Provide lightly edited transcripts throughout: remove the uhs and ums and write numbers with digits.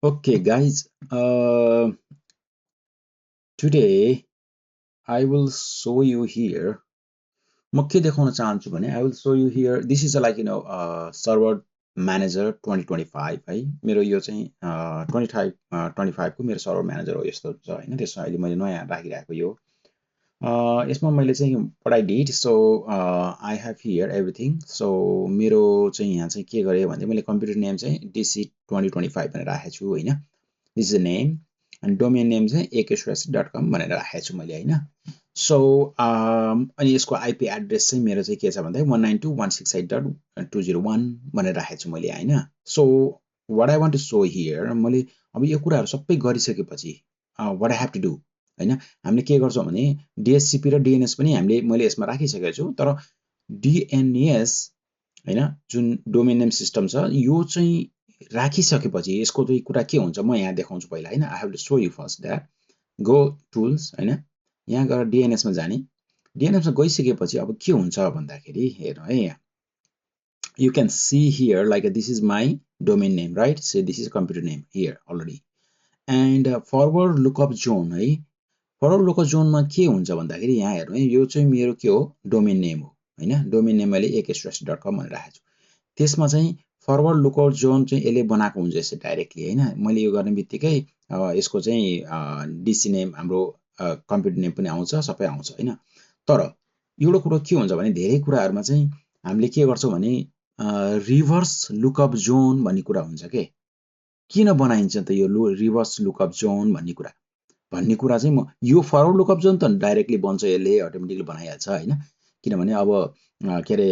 Okay, guys. Today I will show you here. म के देखाउन चाहन्छु भने I will show you here. This is a like server manager 2025 है. मेरो यो चाहिँ 25 को मेरो सर्भर म्यानेजर हो यस्तो छ हैन. त्यसमा अहिले मैले नयाँ राखिरहेको यो यसमा मैले चाहिँ what I did so I have here everything. So मेरो चाहिँ यहाँ चाहिँ के गरे भने मैले कम्प्युटर नेम चाहिँ DC 2025 भनेर राखेको छु हैन. This is the name and domain name चाहिँ akstress.com भनेर राखेको छु मैले हैन. सो अनि यसको आइपी एड्रेस चाहिँ मेरो चाहिँ के छ भन्दा 192.168.201 भनेर राखेको छु मैले हैन. So what I want to show here मैले अब यो कुराहरु सबै गरिसकेपछि what I have to do हैन. हामीले के गर्छौं भने DHCP र DNS पनि मैले यसमा राखिसकेको छु. तर DNS हैन जुन डोमेन नेम सिस्टम छ यो चाहिँ राखिसकेपछि यसको चाहिँ कुरा के हुन्छ म यहाँ देखाउँछु पहिला हैन. I have to show you first that go tools हैन. यहाँ गएर DNS मा जाने. DNS मा गइसकेपछि अब के हुन्छ भन्दाखेरि हेर्नु है यहाँ. You can see here like this is my domain name, right? So this is computer name here already. And forward lookup zone है. forward lookup zone मा के हुन्छ भन्दाखेरि यहाँ हेर्नु है यो चाहिँ मेरो के हो डोमेन नेम हो हैन. डोमेन नेम मैले akstress.com भनेर राखेको छु. त्यसमा चाहिँ फरवर्ड लुकआउट जोन चाहिँ यसले बनाएको हुन्छ यसै डाइरेक्टली हैन. मैले यो गर्ने बित्तिकै यसको चाहिँ डीसी नेम हाम्रो कम्प्युटर नेम पनि आउँछ सबै आउँछ हैन. तर एउटा कुरा के हुन्छ भने धेरै कुराहरुमा चाहिँ हामीले के गर्छौं भने रिभर्स लुकअप जोन भन्ने कुरा हुन्छ के. किन बनाइन्छ त यो रिभर्स लुकअप जोन भन्ने कुरा चाहिँ म यो फरवर्ड लुकअप जोन त डाइरेक्टली बन्छ यसले अटोमेटिकली बनाइहाल्छ हैन. किनभने अब के रे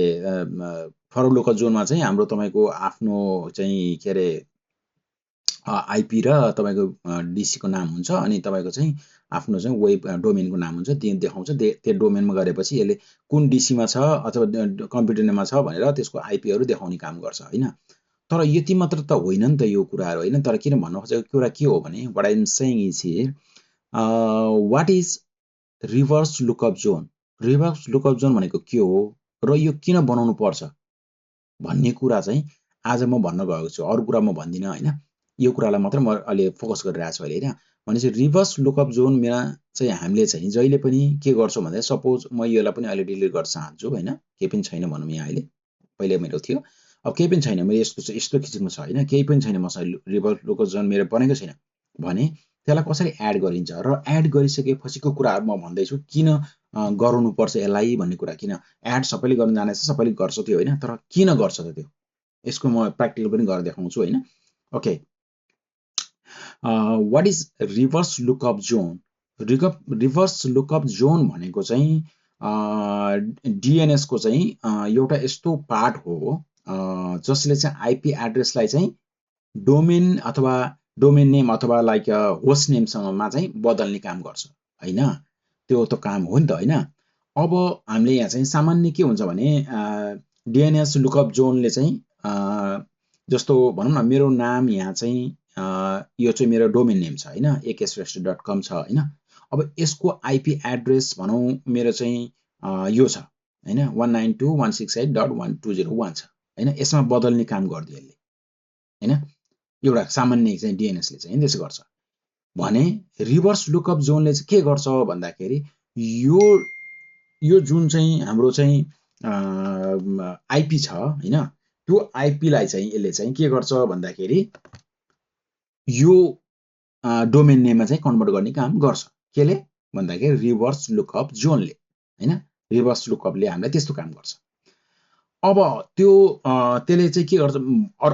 फरवर्ड लुकअप जोनमा चाहिँ हाम्रो तपाईको आफ्नो चाहिँ के रे आईपी र तपाईको डीसी को नाम हुन्छ अनि तपाईको चाहिँ आफ्नो चाहिँ वेब डोमेनको नाम हुन्छ त्यो देखाउँछ. त्यो डोमेनमा गरेपछि यसले कुन डीसी मा छ अथवा कम्प्युटर नेममा छ भनेर त्यसको आईपी हरु देखाउने काम गर्छ हैन. तर यति मात्र त होइन नि त यो कुराहरु हैन. तर किन भन्नु खोजेको कुरा के हो भने what I am saying is here what is reverse lookup zone. Reverse lookup zone भनेको के हो र यो किन बनाउनु पर्छ भन्ने कुरा चाहिँ आज म भन्न गएको छु. अरु कुरा म भन्दिन हैन. यो कुरालाई मात्र म अहिले फोकस गरिरहेको छु अहिले हैन. भनेपछि रिभर्स लुकअप जोन मेरा चाहिँ हामीले चाहिँ जहिले पनि के गर्छौं भन्दा सपोज म यसलाई पनि अहिले डिलिट गर्न चाहन्छु हैन. केही पनि छैन भनौं यहाँ अहिले. पहिले मेरो थियो. अब केही पनि छैन. मेरो यस्तो किसिमको छ हैन. केही पनि छैन मसँग रिभर्स लुकअप जोन मेरो बनेको छैन भने त्यसलाई कसरी एड गरिन्छ र एड गरिसकेपछिको कुराहरु म भन्दै छु. किन गराउनु पर्छ यसलाई भन्ने कुरा. किन एड सबैले गर्न जानेछ सबैले गर्छ त्यो हैन. तर किन गर्छ त त्यो यसको म प्र्याक्टिकल पनि गरेर देखाउँछु हैन. Okay what is reverse lookup zone. Reverse lookup zone भनेको चाहिँ DNS को चाहिँ एउटा यस्तो पार्ट हो जसले चाहिँ आईपी एड्रेसलाई चाहिँ डोमेन अथवा डोमेन नेम अथवा लाइक होस्ट नेम सँगमा चाहिँ बदल्ने काम गर्छ हैन. त्यो त काम हो नि त हैन. अब हामीले यहाँ चाहिँ सामान्य के हुन्छ भने DNS लुकअप जोनले चाहिँ जस्तो भनौं न मेरो नाम यहाँ चाहिँ यो चाहिँ मेरो डोमेन नेम छ हैन. akstress.com छ हैन. अब यसको आईपी एड्रेस भनौं मेरो चाहिँ यो छ हैन 192.168.1201 छ हैन. यसमा बदल्ने काम गर्दियो यसले हैन. एउटा सामान्य चाहिँ DNS ले चाहिँ त्यसो गर्छ भने रिभर्स लुकअप जोनले चाहिँ के गर्छ भन्दाखेरि यो जुन चाहिँ हाम्रो चाहिँ आईपी छ हैन. त्यो आईपी लाई चाहिँ यसले चाहिँ के गर्छ भन्दाखेरि यो डोमेन नेममा चाहिँ कन्भर्ट गर्ने काम गर्छ. केले भन्दाखेरि रिभर्स लुकअप जोनले हैन. रिभर्स लुकअपले हामीलाई त्यस्तो काम गर्छ. अब त्यो त्यसले चाहिँ के गर्छ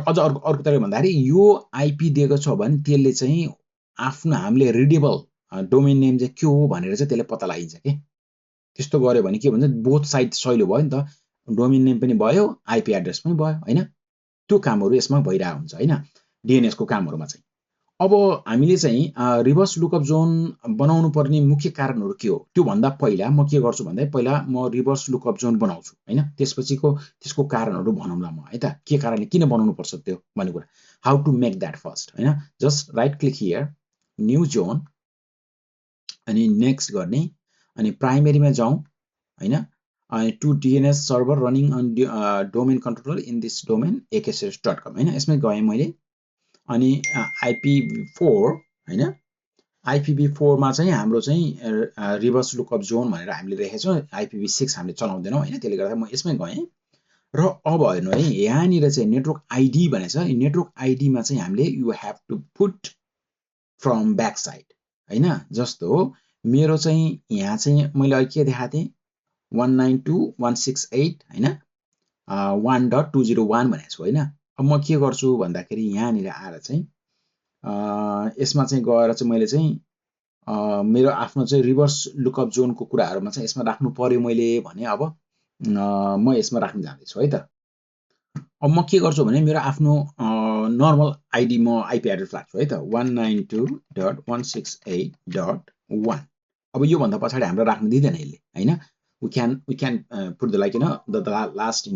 अझ अर्को तरिकाले भन्दाखेरि यो आईपी दिएको छ भने त्यसले चाहिँ आफ्नो हामीले रिडेबल डोमेन नेम चाहिँ के हो भनेर चाहिँ त्यसले पत्ता लगाइन्छ के. त्यस्तो गर्यो भने के भन्छ बोथ साइड सजिलो भयो नि त. डोमेन नेम पनि भयो आईपी एड्रेस पनि भयो हैन. त्यो कामहरु यसमा भइरा हुन्छ हैन. DNS को कामहरुमा चाहिँ अब हामीले चाहिँ रिभर्स लुकअप जोन बनाउनु पर्ने मुख्य कारणहरु के हो त्यो भन्दा पहिला म के गर्छु भन्दा पहिला म रिभर्स लुकअप जोन बनाउँछु हैन. त्यसपछिको त्यसको कारणहरु भनौँला म है त. के कारणले किन बनाउनु पर्छ त्यो भन्ने कुरा. How to make that first हैन. Just right click here new zone अनि नेक्स्ट गर्ने अनि प्राइमेरीमा जाउँ हैन. अनि to DNS server running on domain controller in this domain akstress.com हैन. यसमै गए मैले अनि IPv4 हैन, IPv4 मा चाहिँ हाम्रो चाहिँ रिभर्स लुकअप जोन भनेर हामीले लेखेको छौँ। IPv6 हामीले चलाउँदैनौँ हैन, त्यसले गर्दा म यसमै गएँ र अब हेर्नु है, यहाँनिर चाहिँ नेटवर्क आइडी भनेछ। नेटवर्क आइडी मा चाहिँ हामीले you have to put from back side हैन। जस्तो मेरो चाहिँ यहाँ चाहिँ मैले अहिले के देखाएको थिएँ 192.168 हैन 1.201 भनेको छु हैन। अब म के गर्छु भन्दाखेरि यहाँनिर आएर चाहिँ यसमा चाहिँ गएर चाहिँ मैले चाहिँ मेरो आफ्नो चाहिँ रिभर्स लुकअप जोनको कुराहरुमा चाहिँ यसमा राख्नु पर्यो मैले भने अब म यसमा राख्न जाँदैछु है त। अब म के गर्छु भने मेरो आफ्नो नर्मल आइडी म आइपी एड्रेस राख्छु है त 192.168.1। अब यो भन्दा पछाडी हाम्रो राख्न दिदैन यसले हैन। we can put the like the last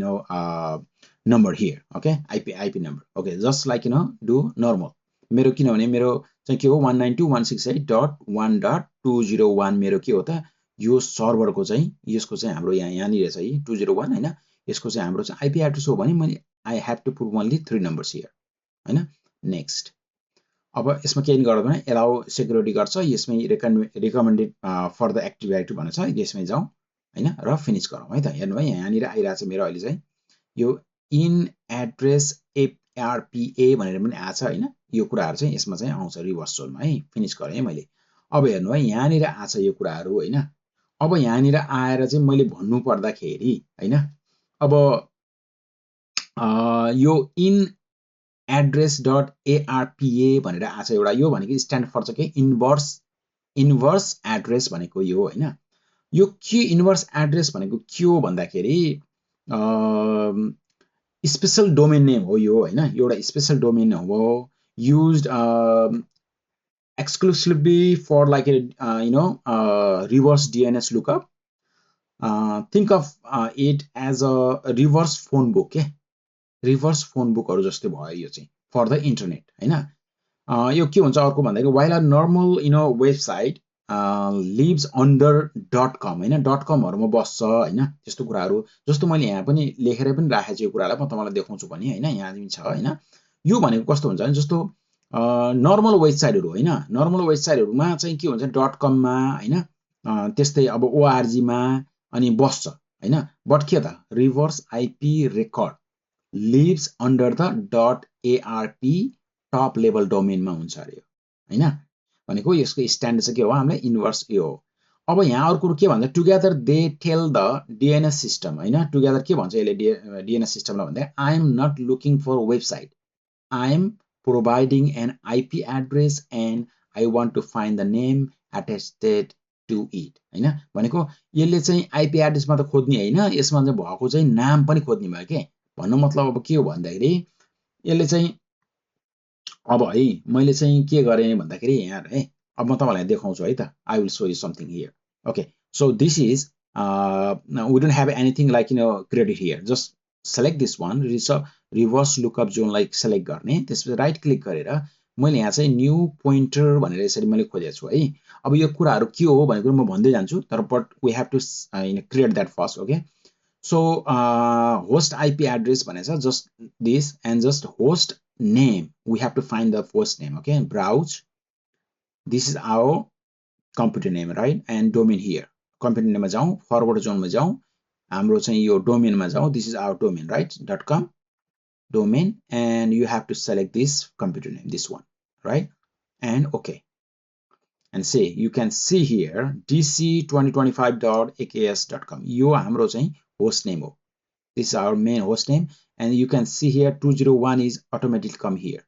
number here, okay, IP number, okay, just like do normal। मेरो किनभने मेरो चाहिँ के हो 192.168.1.201 मेरो के हो त यो सर्भरको चाहिँ यसको चाहिँ हाम्रो यहाँनिर चाहिँ 201 हैन, यसको चाहिँ हाम्रो चाहिँ आइपी एड्रेस हो भने मैले I have to put only 3 numbers here हैन। नेक्स्ट अब यसमा केही गर्दैन, एलाउ सेक्युरिटी गर्छ, यसमै recommended for the active directory भनेछ, यसमै जाउँ हैन र फिनिश गरौँ है त। हेर्नु है यहाँनिर आइरहेछ मेरो अहिले चाहिँ यो इन एड्रेस ARPA भनेर पनि आछ हैन। यो कुराहरु चाहिँ यसमा चाहिँ आउँछ रिभर्स जोनमा है। फिनिश गरे मैले। अब हेर्नु है यहाँनिर आछ यो कुराहरु हैन। अब यहाँनिर आएर चाहिँ मैले भन्नु पर्दाखेरि हैन, अब यो इन एड्रेस डट ARPA भनेर आछ एउटा, यो भनेको स्ट्यान्ड फर चाहिँ के इन्भर्स एड्रेस भनेको यो हैन। यो के इन्भर्स एड्रेस भनेको के हो भन्दाखेरि स्पेशल डोमेन नेम हो यो हैन, एउटा स्पेशल डोमेन हो used exclusively for like a reverse DNS lookup। think of it as a reverse phone book के रिभर्स फोन बुकहरु जस्तै भयो यो चाहिँ फर द इन्टरनेट हैन। यो के हुन्छ अर्को भन्दाखेरि while a normal website lives under .com हैन, .com हरुमा बस्छ हैन, त्यस्तो कुराहरु जस्तो मैले यहाँ पनि लेखेर पनि राखेछु यो कुरालाई म तपाईलाई देखाउँछु पनि हैन, यहाँ पनि छ हैन। यो भनेको कस्तो हुन्छ भने जस्तो नर्मल वेबसाइटहरु हैन, नर्मल वेबसाइटहरुमा चाहिँ के हुन्छ .com मा हैन, त्यस्तै अब ORG मा अनि बस्छ हैन। बट के त reverse IP record lives under the .ARP top level डोमेनमा हुन्छ अरे हैन। भनेको यसको स्ट्यान्डर्ड चाहिँ के हो हामीलाई इन्भर्स यो हो। अब यहाँ अर्को के भन्छ together they tell the DNS system हैन। टुगेदर के भन्छ यसले DNS सिस्टमलाई भन्दा I am not looking for website, I am providing an IP address and I want to find the name attested to it हैन। भनेको यसले चाहिँ आइपी एड्रेसमा त खोज्ने हैन, यसमा चाहिँ भएको चाहिँ नाम पनि खोज्ने भयो के। भन्नु मतलब अब के हो भन्दाखेरि यसले चाहिँ अब है मैले चाहिँ के गरे भन्दाखेरि यहाँ है अब म तपाईलाई देखाउँछु है त। I will show you something here. Okay so this is we don't have anything like credit here. Just select this one reverse lookup जोनलाई सेलेक्ट गर्ने, त्यसपछि राइट क्लिक गरेर मैले यहाँ चाहिँ न्यू पोइन्टर भनेर यसरी मैले खोजेको छु है। अब यो कुराहरु के हो भनेको म भन्दै जान्छु तर but we have to create that first. Okay so host IP address भनेछ just this and just host name we have to find the host name। okay browse, this is our computer name right, and domain here computer name मा जाउँ, forward zone मा जाउँ, हाम्रो चाहिँ यो domain मा जाउँ, this is our domain right .com domain and you have to select this computer name, this one right, and okay and say you can see here dc2025.aks.com यो हाम्रो चाहिँ host name हो। This is our main host name and you can see here 201 is automatically come here।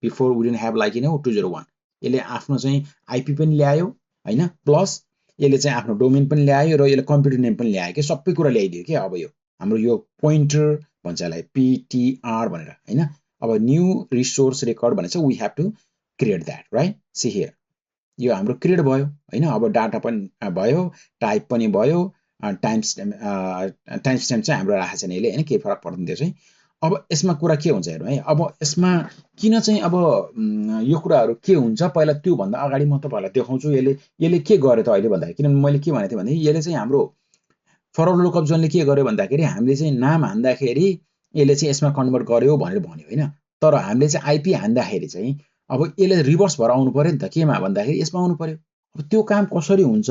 Before we didn't have like 201। यसले आफ्नो चाहिँ IP पनि ल्यायो हैन, प्लस यसले चाहिँ आफ्नो डोमेन पनि ल्यायो र यसले कम्प्युटर नेम पनि ल्यायो के, सबै कुरा ल्याइदियो के। अब यो हाम्रो यो पोइन्टर भन्छ यसलाई PTR भनेर हैन। अब न्यू रिसोर्स रेकर्ड भनेछ we have to create that right। see here यो हाम्रो क्रिएट भयो हैन। अब डाटा पनि भयो, टाइप पनि भयो, टाइम स्ट्याम्प चाहिँ हाम्रो राखेको छैन यसले हैन, केही फरक पर्दैन त्यो चाहिँ। अब यसमा कुरा के हुन्छ हेर्नु है। अब यसमा किन चाहिँ अब यो कुराहरु के हुन्छ पहिला त्यो भन्दा अगाडि म तपाईहरुलाई देखाउँछु यसले के गर्यो त अहिले भन्दाखेरि। किनभने मैले के भनेथे भने यसले चाहिँ हाम्रो फरवर्ड लुकअप जोनले के गर्यो भन्दाखेरि हामीले चाहिँ नाम हान्दाखेरि यसले चाहिँ यसमा कन्भर्ट गर्यो भनेर भन्यो हैन। तर हामीले चाहिँ आइपी हान्दाखेरि चाहिँ अब यसले रिभर्स भएर आउनु पर्यो नि त, केमा भन्दाखेरि यसमा आउनु पर्यो। अब त्यो काम कसरी हुन्छ,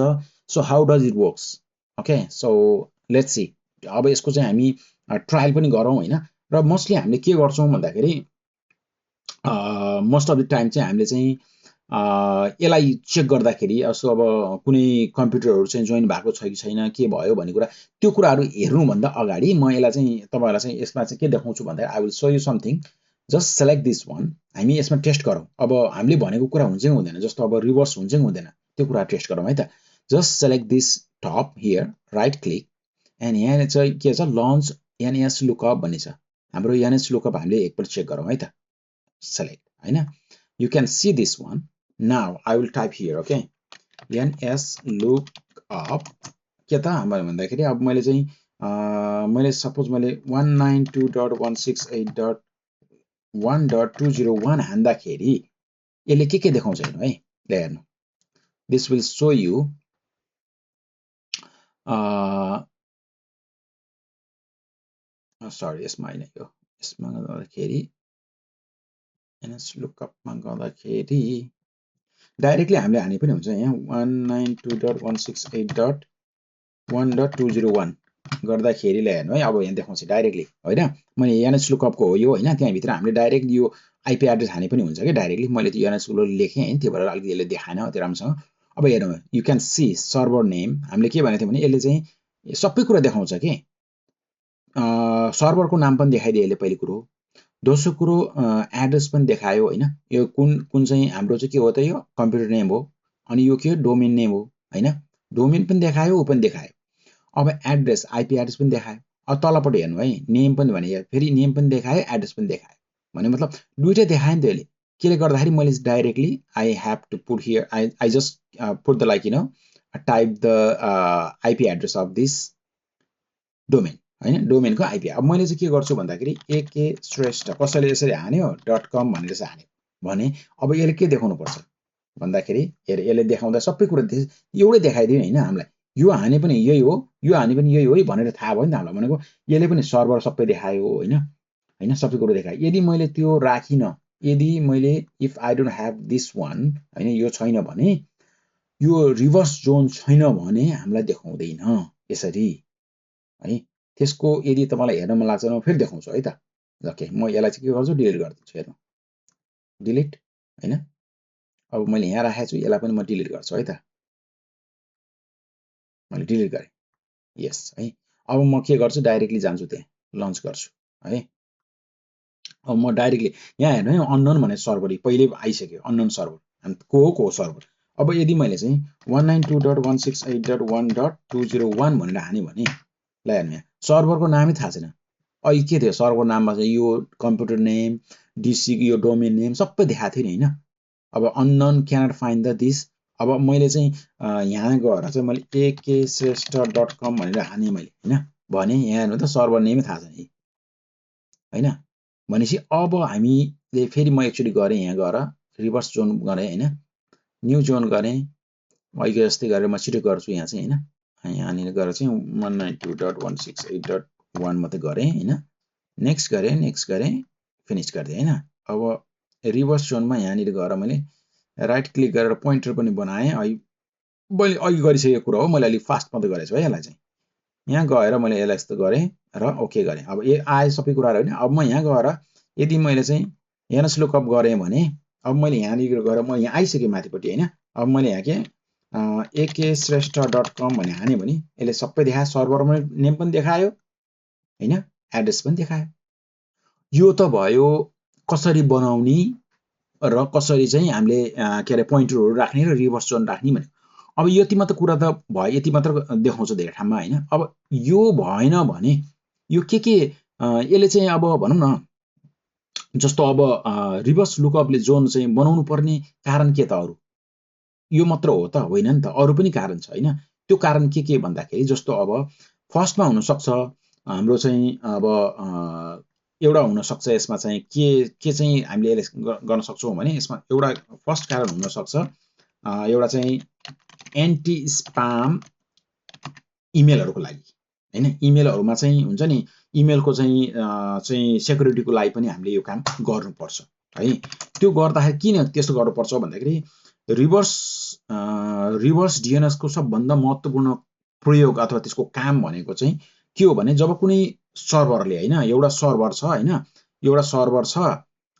so how does it works, okay. So let's see, अब यसको चाहिँ हामी ट्रायल पनि गरौँ होइन। र मोस्टली हामीले के गर्छौँ भन्दाखेरि मोस्ट अफ द टाइम चाहिँ हामीले चाहिँ यसलाई चेक गर्दाखेरि अब कुनै कम्प्युटरहरू चाहिँ जोइन भएको छ कि छैन, के भयो भन्ने कुरा, त्यो कुराहरू हेर्नुभन्दा अगाडि म यसलाई चाहिँ तपाईँहरूलाई चाहिँ यसमा चाहिँ के देखाउँछु भन्दाखेरि I will so you something. Just select this one, हामी यसमा टेस्ट गरौँ। अब हामीले भनेको कुरा हुन्छ कि हुँदैन, जस्तो अब रिभर्स हुन्छ कि हुँदैन, त्यो कुरा टेस्ट गरौँ है त। Just select this top here, right click, and यहाँ चाहिँ के छ, लन्च एनएस लुकअप भन्ने छ। हाम्रो एनएस लुकअप हामीले एकपल्ट चेक गरौँ है त। सेलेक्ट होइन, you can see this one. Now I will type here, okay, NS lookup के त भन्दाखेरि अब मैले चाहिँ मैले सपोज मैले 192.168.1.201 हान्दाखेरि यसले के देखाउँछ हेर्नु है, ल हेर्नु, this will so you sorry यसमा होइन, यो यसमा गर्दाखेरि एनएस लुकअपमा गर्दाखेरि डाइरेक्टली हामीले हाने पनि हुन्छ। यहाँ 192.168.1.201 गर्दाखेरि हेर्नु है, अब यहाँ देखाउँछ डाइरेक्टली होइन। मैले एनएस लुकअपको हो यो होइन, त्यहाँभित्र हामीले डाइरेक्ट यो आइपी एड्रेस हाने पनि हुन्छ कि डाइरेक्टली। मैले त्यो एनएस लुकअप लेखेँ होइन, त्यो भएर अलिकति यसले देखाएन त्यो राम्रोसँग। अब हेर्नु, you can see server name, हामीले के भनेको थियौँ भने यसले चाहिँ सबै कुरा देखाउँछ कि सर्भरको नाम पनि देखाइदियो यसले पहिलो कुरो। दोस्रो कुरो एड्रेस पनि देखायो होइन, यो कुन चाहिँ हाम्रो चाहिँ के हो त, यो कम्प्युटर नेम हो। अनि यो के हो, डोमेन नेम हो होइन, डोमेन पनि देखायो, ऊ पनि देखायो। अब एड्रेस आइपी एड्रेस पनि देखायो। अब तलपट्टि हेर्नु है, नेम पनि भने फेरि नेम पनि देखायो, एड्रेस पनि देखायो, भने मतलब दुइटै देखायो नि त यसले। केले गर्दाखेरि मैले directly I have to put here, I just put the like type the IP address of this domain होइन, डोमेनको आइपी। अब मैले चाहिँ के गर्छु भन्दाखेरि एके श्रेष्ठ कसैले यसरी हान्यो .com भनेर चाहिँ हान्यो भने अब यसले के देखाउनु पर्छ भन्दाखेरि हेर, यसले देखाउँदा सबै कुरा एउटै देखाइदियो होइन हामीलाई। यो हाने पनि यही हो, यो हाने पनि यही हो भनेर थाहा भयो नि त हामीलाई। भनेको यसले पनि सर्भर सबै देखायो होइन, सबै कुरो देखायो। यदि मैले त्यो राखिनँ, यदि मैले if I don't have this one होइन, यो छैन भने, यो रिभर्स जोन छैन भने हामीलाई देखाउँदैन यसरी है। त्यसको यदि तपाईँलाई हेर्न मन लाग्छ भने फेरि देखाउँछु है त। ओके, म यसलाई चाहिँ के गर्छु, डिलिट गरिदिन्छु। हेर्नु, डिलिट होइन। अब मैले यहाँ राखेको छु, यसलाई पनि म डिलिट गर्छु है त। मैले डिलिट गरेँ, यस है। अब म के गर्छु, डाइरेक्टली जान्छु त्यहाँ, लन्च गर्छु है। अब म डाइरेक्टली यहाँ हेर्नु है, अननोन भन्ने सर्भर पहिले आइसक्यो, अननोन सर्भर को हो सर्भर। अब यदि मैले चाहिँ 192.168.1.201 भनेर हाने भने ल हेर्नु, यहाँ सर्भरको नामै थाहा छैन। अहिले के थियो, सर्भर नाममा चाहिँ यो कम्प्युटर नेम, डिसी, यो डोमेन नेम सबै देखाएको थियो नि होइन। अब unknown cannot find the this. अब मैले चाहिँ यहाँ गएर चाहिँ मैले akश्रेष्ठ.com भनेर हाने मैले होइन, भने यहाँ हेर्नु त सर्भर नेमै थाहा छैन होइन। भनेपछि अब हामीले फेरि म एक्चुअली गरेँ, यहाँ गएर रिभर्स जोन गरेँ होइन, न्यू जोन गरेँ। अहिले जस्तै गरेर म छिटो गर्छु यहाँ चाहिँ होइन, यहाँनिर गएर चाहिँ 192.168.1 मात्रै गरेँ होइन, नेक्स्ट गरेँ, फिनिस गरिदिएँ होइन। अब रिभर्स जोनमा यहाँनिर गएर मैले राइट क्लिक गरेर पोइन्टर पनि बनाएँ। मैले अघि गरिसकेको कुरा हो, मैले अलिक फास्ट मात्रै गरेको छु है यसलाई चाहिँ। यहाँ गएर मैले यसलाई यस्तो गरेँ र ओके गरेँ। अब यो आयो सबै कुराहरू होइन। अब म यहाँ गएर यदि मैले चाहिँ एनएस लुकअप गरेँ भने अब मैले यहाँनिर गएर म यहाँ आइसकेँ माथिपट्टि होइन। अब मैले यहाँ के akश्रेष्ठ.com भने हाने भने यसले सबै देखायो, सर्भर नेम पनि देखायो होइन, एड्रेस पनि देखायो। यो त भयो कसरी बनाउने र कसरी चाहिँ हामीले के अरे पोइन्टरहरू राख्ने र रिभर्स जोन राख्ने भने। अब यति मात्र कुरा त भयो, यति मात्र देखाउँछ धेरै ठाउँमा होइन। अब यो भएन भने यो के यसले चाहिँ अब भनौँ न, जस्तो अब रिभर्स लुकअपले जोन चाहिँ बनाउनु पर्ने कारण के त, अरू यो मात्र हो त होइन नि त, अरू पनि कारण छ होइन। त्यो कारण के भन्दाखेरि जस्तो अब फर्स्टमा हुनसक्छ हाम्रो चाहिँ अब एउटा हुनसक्छ यसमा चाहिँ के चाहिँ हामीले यसले गर्न सक्छौँ भने यसमा एउटा फर्स्ट कारण हुनसक्छ एउटा चाहिँ एन्टी स्पाम इमेलहरूको लागि होइन। इमेलहरूमा चाहिँ हुन्छ नि, इमेलको चाहिँ सेक्युरिटीको लागि पनि हामीले यो काम गर्नुपर्छ है। त्यो गर्दाखेरि किन त्यस्तो गर्नुपर्छ भन्दाखेरि रिभर्स डिएनएसको सबभन्दा महत्त्वपूर्ण प्रयोग अथवा त्यसको काम भनेको चाहिँ के हो भने जब कुनै सर्भरले होइन एउटा सर्भर छ होइन, एउटा सर्भर छ,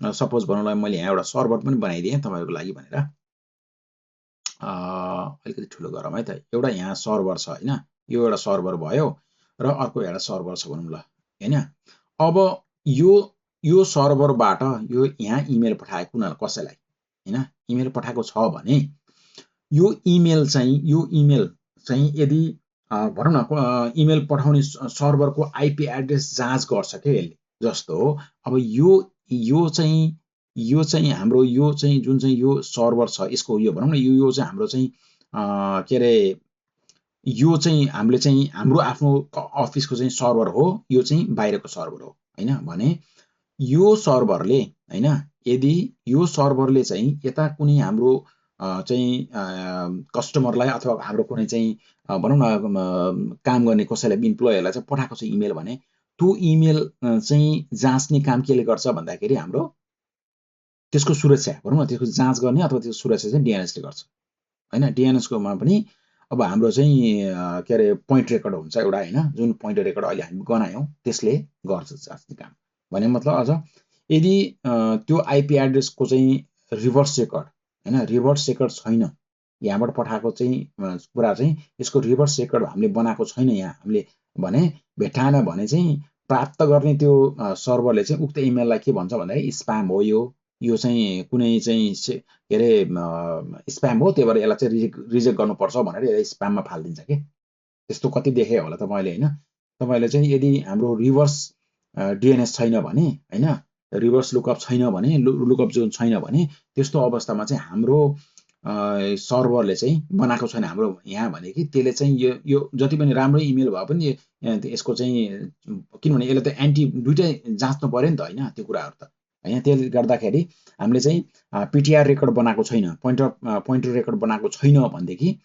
सपोज भनौँला मैले यहाँ एउटा सर्भर पनि बनाइदिएँ तपाईँहरूको लागि भनेर, अलिकति ठुलो गरौँ है त। एउटा यहाँ सर्भर छ होइन, यो एउटा सर्भर भयो र अर्को एउटा सर्भर छ भनौँ ल होइन। अब यो सर्भरबाट यो यहाँ इमेल पठाए कसैलाई होइन, इमेल पठाएको छ भने यो इमेल चाहिँ यदि भनौँ न इमेल पठाउने सर्भरको आइपी एड्रेस जाँच गर्छ के यसले। जस्तो अब यो चाहिँ हाम्रो जुन चाहिँ यो सर्भर छ यसको यो भनौँ न यो चाहिँ हाम्रो चाहिँ के अरे यो चाहिँ हामीले चाहिँ हाम्रो आफ्नो अफिसको चाहिँ सर्भर हो, यो चाहिँ बाहिरको सर्भर हो होइन भने यो सर्भरले होइन, यदि यो सर्भरले चाहिँ यता कुनै हाम्रो चाहिँ कस्टमरलाई अथवा हाम्रो कुनै चाहिँ भनौँ न काम गर्ने कसैलाई इम्प्लोयरलाई चाहिँ पठाएको छ इमेल भने त्यो इमेल चाहिँ जाँच्ने काम केले गर्छ भन्दाखेरि हाम्रो त्यसको सुरक्षा भनौँ न त्यसको जाँच गर्ने अथवा त्यसको सुरक्षा चाहिँ डिएनएसले गर्छ होइन। डिएनएसकोमा पनि अब हाम्रो चाहिँ के अरे पोइन्ट रेकर्ड हुन्छ एउटा होइन, जुन पोइन्ट रेकर्ड अहिले हामी बनायौँ त्यसले गर्छ जाँच्ने काम भने मतलब अझ यदि त्यो आइपी एड्रेसको चाहिँ रिभर्स रेकर्ड होइन, रिभर्स रेकर्ड छैन यहाँबाट पठाएको चाहिँ कुरा चाहिँ यसको रिभर्स रेकर्ड हामीले बनाएको छैन यहाँ हामीले भने भेट्टाएन भने चाहिँ प्राप्त गर्ने त्यो सर्भरले चाहिँ उक्त इमेललाई के भन्छ भन्दाखेरि स्प्याम हो यो चाहिँ कुनै चाहिँ के अरे स्प्याम हो, त्यही भएर यसलाई चाहिँ रिजेक्ट गर्नुपर्छ भनेर यसलाई स्प्याममा फालिदिन्छ के। त्यस्तो कति देखे होला तपाईँले होइन। तपाईँले चाहिँ यदि हाम्रो रिभर्स डिएनएस छैन भने होइन, रिभर्स लुकअप छैन भने लुकअप जोन छैन भने त्यस्तो अवस्थामा चाहिँ हाम्रो सर्भरले चाहिँ बनाएको छैन हाम्रो यहाँ भने कि त्यसले चाहिँ यो जति पनि राम्रो इमेल भए पनि यसको चाहिँ किनभने यसले त एन्टी दुइटै जाँच्नु पर्यो नि त होइन त्यो कुराहरू त होइन। त्यसले गर्दाखेरि हामीले चाहिँ पिटिआर रेकर्ड बनाएको छैन, पोइन्टर रेकर्ड बनाएको छैन भनेदेखि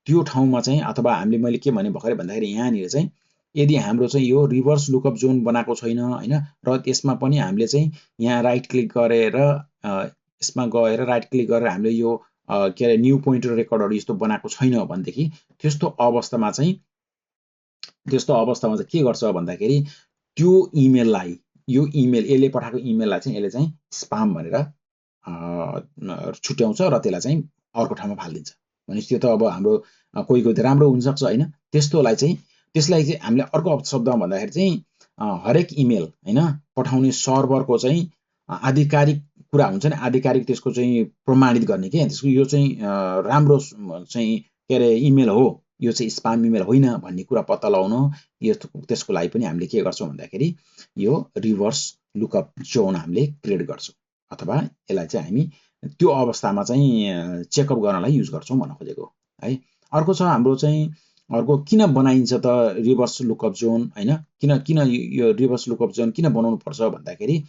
त्यो ठाउँमा चाहिँ अथवा हामीले मैले के भने भर्खरै भन्दाखेरि यहाँनिर चाहिँ यदि हाम्रो चाहिँ यो रिभर्स लुकअप जोन बनाएको छैन होइन र त्यसमा पनि हामीले चाहिँ यहाँ राइट क्लिक गरेर यसमा गएर राइट क्लिक गरेर हामीले यो के अरे न्यू पोइन्टर रेकर्डहरू यस्तो बनाएको छैन भनेदेखि त्यस्तो अवस्थामा चाहिँ के गर्छ भन्दाखेरि त्यो इमेललाई यो इमेल यसले पठाएको इमेललाई चाहिँ यसले चाहिँ स्पाम भनेर छुट्याउँछ र त्यसलाई चाहिँ अर्को ठाउँमा फालिदिन्छ। भनेपछि त्यो त अब हाम्रो कोही त राम्रो हुनसक्छ होइन। त्यसलाई चाहिँ हामीले अर्को शब्दमा भन्दाखेरि चाहिँ हरेक इमेल होइन पठाउने सर्भरको चाहिँ आधिकारिक कुरा हुन्छ नि, आधिकारिक त्यसको चाहिँ प्रमाणित गर्ने के त्यसको यो चाहिँ राम्रो चाहिँ के अरे इमेल हो, यो चाहिँ स्पाम इमेल होइन भन्ने कुरा पत्ता लगाउन त्यसको लागि पनि हामीले के गर्छौँ भन्दाखेरि यो रिभर्स लुकअप जोन हामीले क्रिएट गर्छौँ अथवा यसलाई चाहिँ हामी त्यो अवस्थामा चाहिँ चेकअप गर्नलाई युज गर्छौँ भन्न खोजेको है। अर्को छ हाम्रो चाहिँ अर्को किन बनाइन्छ त रिभर्स लुकअप जोन होइन, किन यो रिभर्स लुकअप जोन किन बनाउनु पर्छ भन्दाखेरि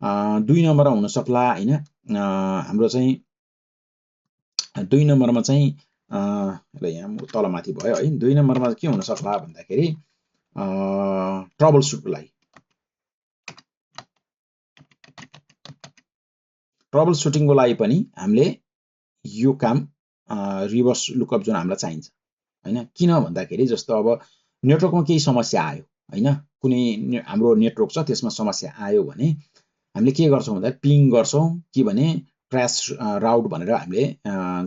2 नम्बरमा हुन सक्ला होइन। हाम्रो चाहिँ 2 नम्बरमा चाहिँ यहाँ तलमाथि भयो है। 2 नम्बरमा के हुन सक्ला भन्दाखेरि ट्रबल सुटको लागि, ट्रबल सुटिङको लागि पनि हामीले यो काम रिभर्स लुकअप जोन हामीलाई चाहिन्छ होइन। किन भन्दाखेरि जस्तो अब नेटवर्कमा केही समस्या आयो होइन, कुनै हाम्रो नेटवर्क छ त्यसमा समस्या आयो भने हामीले के गर्छौँ भन्दा पिङ गर्छौँ कि भने क्र्यास राउट भनेर हामीले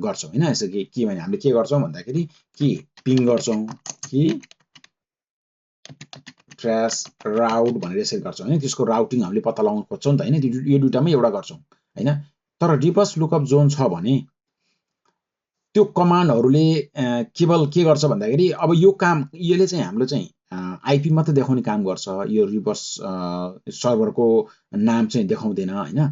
गर्छौँ होइन। यसो के भने हामीले के गर्छौँ भन्दाखेरि कि पिङ गर्छौँ कि क्र्यास राउट भनेर यसरी गर्छौँ होइन। त्यसको राउटिङ हामीले पत्ता लगाउन खोज्छौँ नि त होइन, यो दुइटामै एउटा गर्छौँ होइन। तर रिभर्स लुकअप जोन छ भने त्यो कमान्डहरूले केवल के गर्छ भन्दाखेरि अब यो काम यसले चाहिँ हाम्रो चाहिँ आइपी मात्रै देखाउने काम गर्छ, यो रिभर्स सर्भरको नाम चाहिँ देखाउँदैन होइन।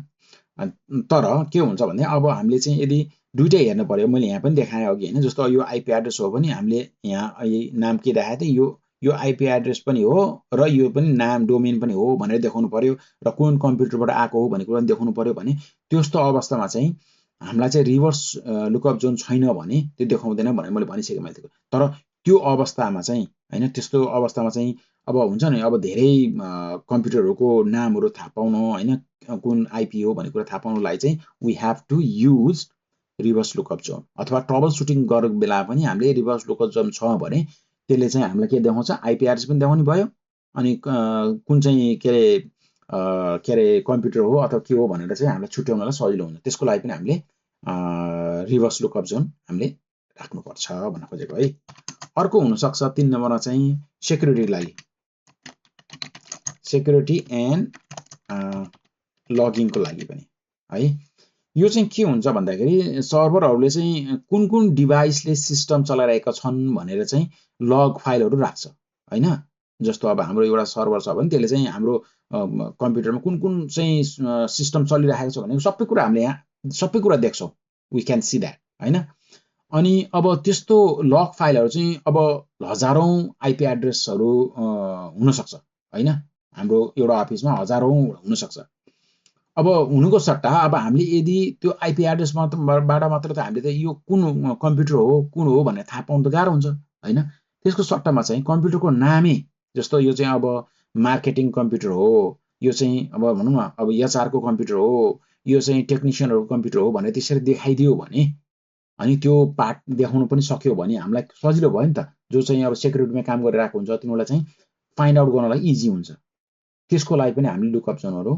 तर के हुन्छ भने अब हामीले चाहिँ यदि दुइटै हेर्नु पर्यो, मैले यहाँ पनि देखाएँ अघि होइन। जस्तो यो आइपी एड्रेस हो भने हामीले यहाँ नाम के देखाएको थिएँ, यो आइपी एड्रेस पनि हो र यो पनि नाम डोमेन पनि हो भनेर देखाउनु पर्यो र कुन कम्प्युटरबाट आएको हो भन्ने कुरा पनि देखाउनु पर्यो भने त्यस्तो अवस्थामा चाहिँ हामीलाई चाहिँ रिभर्स लुकअप जोन छैन भने त्यो देखाउँदैन भनेर मैले भनिसकेँ मैले। तर त्यो अवस्थामा चाहिँ होइन, त्यस्तो अवस्थामा चाहिँ अब हुन्छ नि अब धेरै कम्प्युटरहरूको नामहरू थाहा पाउन हैन कुन आइपी हो भन्ने कुरा थाहा पाउनलाई चाहिँ we have to use reverse lookup zone अथवा ट्रबल सुटिङ गरेको बेला पनि हामीले रिभर्स लुकअप जोन छ भने त्यसले चाहिँ हामीलाई के देखाउँछ आइपी एड्रेस पनि देखाउने भयो अनि कुन चाहिँ के अरे कम्प्युटर हो अथवा के हो भनेर चाहिँ हामीलाई छुट्याउनलाई सजिलो हुन्छ त्यसको लागि पनि हामीले रिभर्स लुकअप जोन हामीले राख्नुपर्छ भन्न खोजेको है अर्को हुनसक्छ 3 नम्बरमा चाहिँ सेक्युरिटीको लागि सेक्युरिटी एन्ड लगिङको लागि पनि है यो चाहिँ के हुन्छ भन्दाखेरि सर्भरहरूले चाहिँ कुन कुन डिभाइसले सिस्टम चलाइरहेका छन् भनेर चाहिँ लग फाइलहरू राख्छ हैन जस्तो अब हाम्रो एउटा सर्भर छ भने त्यसले चाहिँ हाम्रो कम्प्युटरमा कुन कुन चाहिँ सिस्टम चलिरहेको छ भनेको सबै कुरा हामीले यहाँ सबै कुरा देख्छौँ वी क्यान सी द्याट हैन अनि अब त्यस्तो लग फाइलहरू चाहिँ अब हजारौं आइपी एड्रेसहरू हुनसक्छ हैन हाम्रो एउटा अफिसमा हजारौं हुनसक्छ अब हुनुको सट्टा अब हामीले यदि त्यो आइपी एड्रेसबाट मात्र त हामीले त यो कुन कम्प्युटर हो कुन हो भनेर थाहा पाउनु त गाह्रो हुन्छ हैन त्यसको सट्टामा चाहिँ कम्प्युटरको नामै जस्तो यो चाहिँ अब मार्केटिङ कम्प्युटर हो यो चाहिँ अब भनौँ न अब एचआर को कम्प्युटर हो यो चाहिँ टेक्निसियनहरूको कम्प्युटर हो भनेर त्यसरी देखाइदियो भने अनि त्यो पार्ट देखाउन पनि सक्यो भने हामीलाई सजिलो भयो नि त जो चाहिँ अब सेक्युरिटीमा काम गरिरहेको हुन्छ तिनीहरूलाई चाहिँ फाइन्ड आउट गर्नलाई इजी हुन्छ त्यसको लागि पनि हामीले लुकअप जोनहरू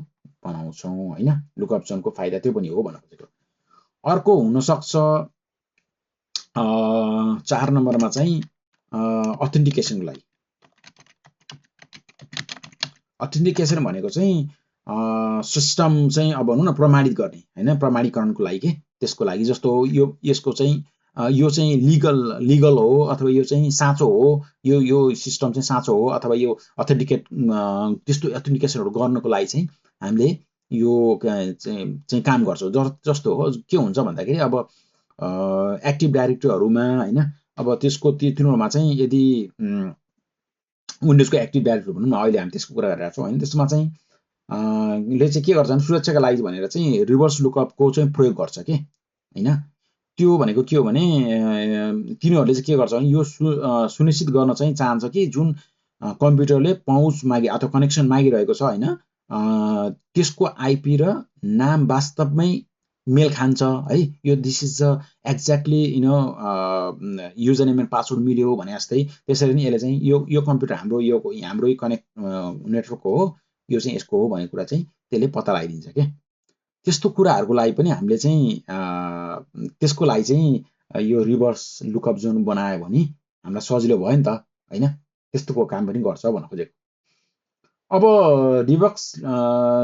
बनाउँछौँ हैन लुकअप जोनको फाइदा त्यो पनि हो भन्न खोजेको अर्को हुनसक्छ 4 नम्बरमा चाहिँ अथेन्टिकेसनको लागि अथेन्टिकेसन भनेको चाहिँ सिस्टम चाहिँ अब भनौँ न प्रमाणित गर्ने हैन प्रमाणीकरणको लागि के त्यसको लागि जस्तो यो यसको चाहिँ यो चाहिँ लिगल हो अथवा यो चाहिँ साँचो हो यो सिस्टम चाहिँ साँचो हो अथवा यो अथेन्टिकेट त्यस्तो अथेन्टिकेसनहरू गर्नको लागि चाहिँ हामीले यो चाहिँ काम गर्छौँ जस्तो हो के हुन्छ भन्दाखेरि अब एक्टिभ डाइरेक्टरीहरूमा हैन अब त्यसको तिनीहरूमा चाहिँ यदि विन्डोजको एक्टिभ डाइरेक्टरी भनौँ न अहिले हामी त्यसको कुरा गरिरहेको छौँ होइन त्यसमा चाहिँ ले चाहिँ के गर्छ भने सुरक्षाका लागि भनेर चाहिँ रिभर्स लुकअपको चाहिँ प्रयोग गर्छ के हैन त्यो भनेको के हो भने तिनीहरूले चाहिँ के गर्छ भने यो सुनिश्चित गर्न चाहिँ चाहन्छ कि जुन कम्प्युटरले पहुँच मागे अथवा कनेक्सन मागिरहेको छ हैन त्यसको आइपी र नाम वास्तवमै मेल खान्छ है यो this is the exactly user name and password मिल्यो भने जस्तै त्यसरी नै यसले चाहिँ यो कम्प्युटर हाम्रो कनेक्ट नेटवर्क हो यो चाहिँ यसको हो भन्ने कुरा चाहिँ त्यसले पत्ता लगाइदिन्छ के त्यस्तो कुराहरूको लागि पनि हामीले चाहिँ त्यसको लागि चाहिँ यो रिभर्स लुकअप जोन बनायो भने हामीलाई सजिलो भयो नि त हैन त्यस्तोको काम पनि गर्छ भन्न खोजेको अब रिभर्स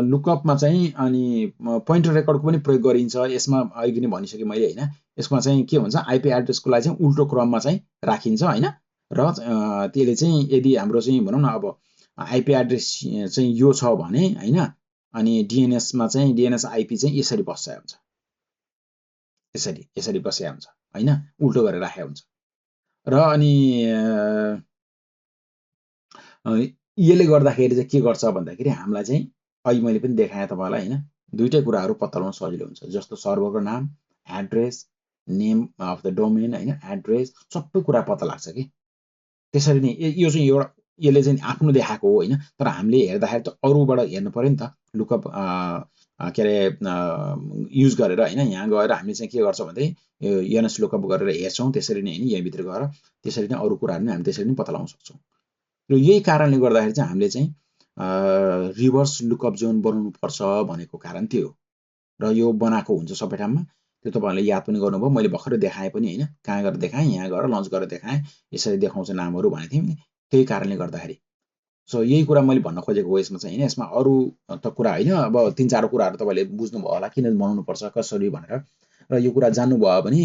लुकअपमा चाहिँ अनि पोइन्टर रेकर्डको पनि प्रयोग गरिन्छ यसमा अघि नै भनिसकेँ मैले हैन यसमा चाहिँ के हुन्छ आइपी एड्रेसको लागि चाहिँ उल्टो क्रममा चाहिँ राखिन्छ हैन र त्यसले चाहिँ यदि हाम्रो चाहिँ भनौँ न अब आइपी एड्रेस चाहिँ यो छ भने हैन अनि डिएनएसमा चाहिँ डिएनएस आइपी चाहिँ यसरी बसेको हुन्छ यसरी बसेको हुन्छ हैन उल्टो गरेर राखेको हुन्छ र अनि यसले गर्दाखेरि चाहिँ के गर्छ भन्दाखेरि हामीलाई चाहिँ अहिले मैले पनि देखाएँ तपाईलाई हैन दुईटै कुराहरू पत्ता लगाउन सजिलो हुन्छ जस्तो सर्भरको नाम address name of the domain हैन एड्रेस सबै कुरा पत्ता लाग्छ के त्यसरी नै यो चाहिँ एउटा यसले चाहिँ आफ्नो देखाएको हो हैन तर हामीले हेर्दाखेरि त अरूबाट हेर्नु पर्यो नि त लुकअप के अरे युज गरेर हैन यहाँ गएर हामीले चाहिँ के गर्छौँ भन्दै यो एनएस लुकअप गरेर हेर्छौँ त्यसरी नै हैन यही भित्र गएर त्यसरी नै अरू कुराहरू हामी त्यसरी नै पत्ता लगाउन सक्छौँ र यही कारणले गर्दाखेरि चाहिँ हामीले चाहिँ रिभर्स लुकअप जोन बनाउनु पर्छ भनेको कारण त्यो हो र यो बनाएको हुन्छ सबै ठाउँमा त्यो तपाईहरुले याद पनि गर्नुभयो मैले भर्खरै देखाएँ पनि हैन कहाँ गएर देखाएँ यहाँ गएर लन्च गरेर देखाएँ यसरी देखाउँछ नामहरू भनेको थिएँ नि त्यही कारणले गर्दाखेरि सो यही कुरा मैले भन्न खोजेको हो यसमा चाहिँ हैन यसमा अरू त कुरा हैन अब 3-4 कुराहरू तपाईले बुझ्नुभयो होला किन बनाउनु पर्छ कसरी भनेर र यो कुरा जान्नुभयो भने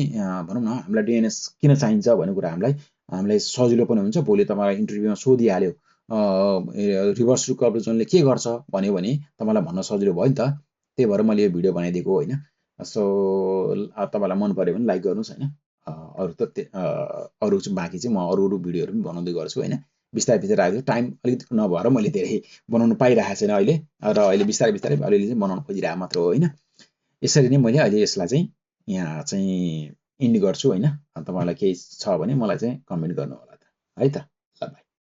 भनौँ न हामीलाई डिएनएस किन चाहिन्छ भन्ने कुरा हामीलाई सजिलो पनि हुन्छ भोलि तपाईलाई इन्टरभ्यूमा सोधिहाल्यो रिभर्स लुकअप जोनले के गर्छ भन्यो भने तपाईलाई भन्न सजिलो भयो नि त त्यही भएर मैले यो भिडियो बनाइदिएको हैन सो तपाईलाई मन पर्यो भने लाइक गर्नुस् हैन अरु त अरु चाहिँ बाँकी चाहिँ म अरु भिडियोहरु पनि बनाउँदै गर्छु हैन बिस्तारै आएको टाइम अलिकति नभएर मैले धेरै बनाउन पाइरहेको छैन अहिले र अहिले बिस्तारै अलिअलि चाहिँ बनाउन खोजिरहेको मात्र हो हैन यसरी नै मैले अहिले यसलाई चाहिँ यहाँ चाहिँ इन्ड गर्छु हैन तपाईलाई केही छ भने मलाई चाहिँ कमेन्ट गर्नु होला त है त।